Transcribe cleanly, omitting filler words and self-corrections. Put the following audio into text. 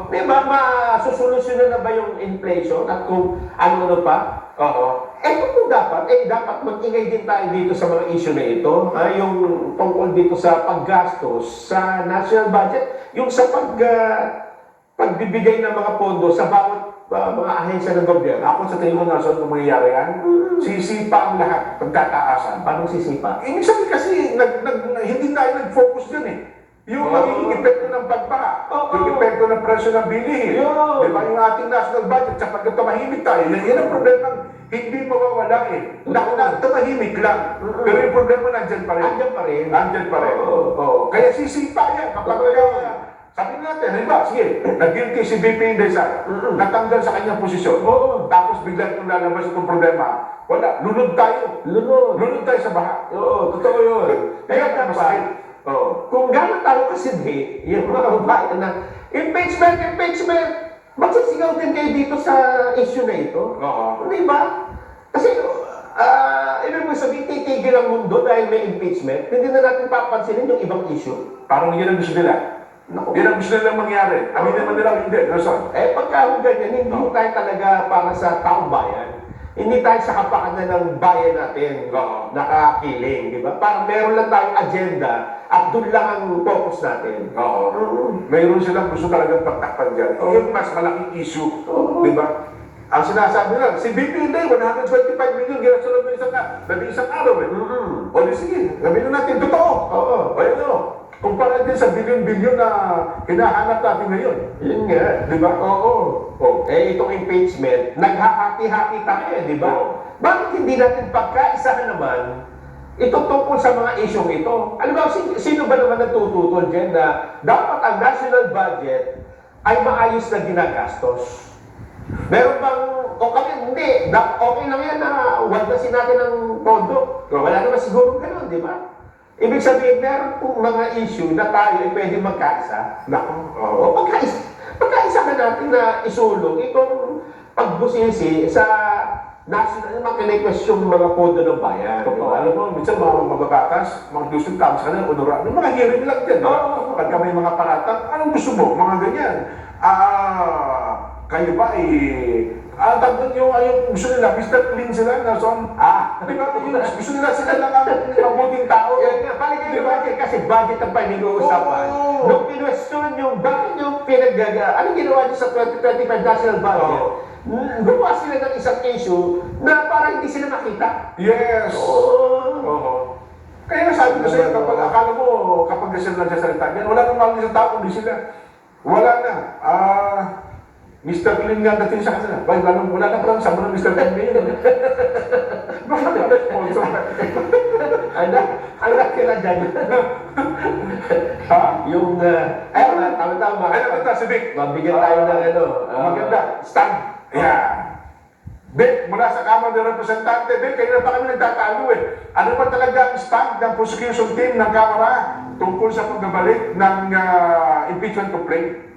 Di ba, masusolusyonan na ba yung inflation at kung ano-ano pa? Ito po dapat mag-ingay din tayo dito sa mga issue na ito, yung tungkol dito sa paggastos sa national budget, yung sa pagbibigay ng mga pondo sa bawat mga ahensya ng gobyerno. Ako sa tingin ko nasa kung mangyayari yan, sisipa ang lahat, pagtataasan. Paano sisipa? Ibig sabihin kasi, hindi tayo nag-focus dyan eh. Yung magiging epekto ng pagbaha, yung epekto ng presyo ng bilihin, di ba yung ating national budget, sa pagka tumahimik tayo, yan ang problema hindi mawawala eh. Tumahimik lang. Pero yung problema nandyan pa rin. Nandyan pa rin. Kaya sisipa yan kapag sabi natin, halimbawa, sige, nag-guilty si VP Inday-Sara, natanggal sa kanyang posisyon, tapos bigla itong lalabas itong problema, wala, lunod tayo. Lunod tayo sa baha. Totoo yun. Kaya dapat, kung gano'n tayo kasidhi, yung mga babae na impeachment, magsisigaw din kayo dito sa issue na ito. Di ba? Kasi, ibig mo sabihin, titigil ang mundo dahil may impeachment, hindi na natin papansinin yung ibang issue. parang yun ang gusto nila. Yan ang gusto nilang mangyari. Amin naman nila, hindi. Nasaan? Pagka ganyan, hindi tayo talaga para sa taong bayan. Hindi tayo sa kapakanan ng bayan natin nakakiling, di ba? Parang meron lang tayong agenda at doon lang ang focus natin. Mayroon silang gusto talagang pagtakpan dyan. Yung mas malaking issue. Di ba? Ang sinasabi nila, si BP Inday, 125 million, ginasunod mo isang araw eh. O di sige, sabihin na natin, totoo. Ayun o. Kumpara din sa bilyon-bilyon na hinahanap natin ngayon. Yun nga. Di ba? Itong impeachment, naghahati-hati tayo, di ba? Bakit hindi natin pagkaisahan naman ito tungkol sa mga isyong ito? Alam mo, sino ba naman nagtututol dyan na dapat ang national budget ay maayos na ginagastos? Meron bang, hindi, okay lang yan na wagdasin natin ng pondo. Wala naman siguro ganun, di ba? Ibig sabihin, meron pong mga issue na tayo ay pwede magkaisa. Pagkaisa ka natin na isulong itong pagbusisi sa national, yung mga pondo ng bayan. Alam mo, minsan mga mababatas, mga gusto tams ka na, honorar. Yung mga hearing lang dyan. Pagka may mga paratang, anong gusto mo? Mga ganyan. Kayo ba tagdan yung gusto nila, Mr. Clean sila, Nelson. Di ba? Gusto nila sila lang ang mabuting tao. Yan nga, paligay yung budget kasi budget ang pinag-uusapan. Nung pinwestiyon yung bakit yung anong ginawa niyo sa 2025 national budget? Gumawa sila ng isang issue na parang hindi sila nakita. Yes. Kaya sabi ko sa'yo, kapag akala mo, kapag sila nagsasalita yan, wala nang maling isang tao, hindi sila. Wala na. Mr. Clean nga dating sa kanila. Wala na parang sama ng Mr. Clean ngayon. Baka na sponsor. Ang laki na dyan. Yung, tama-tama. Ito, si Vic. Mabigyan tayo ng maganda. Stand. Vic, mula sa Kamara ng Representante, Vic, kanina pa kami nagtatalo eh. Ano ba talaga ang stand ng prosecution team ng Kamara tungkol sa pagbabalik ng impeachment complaint?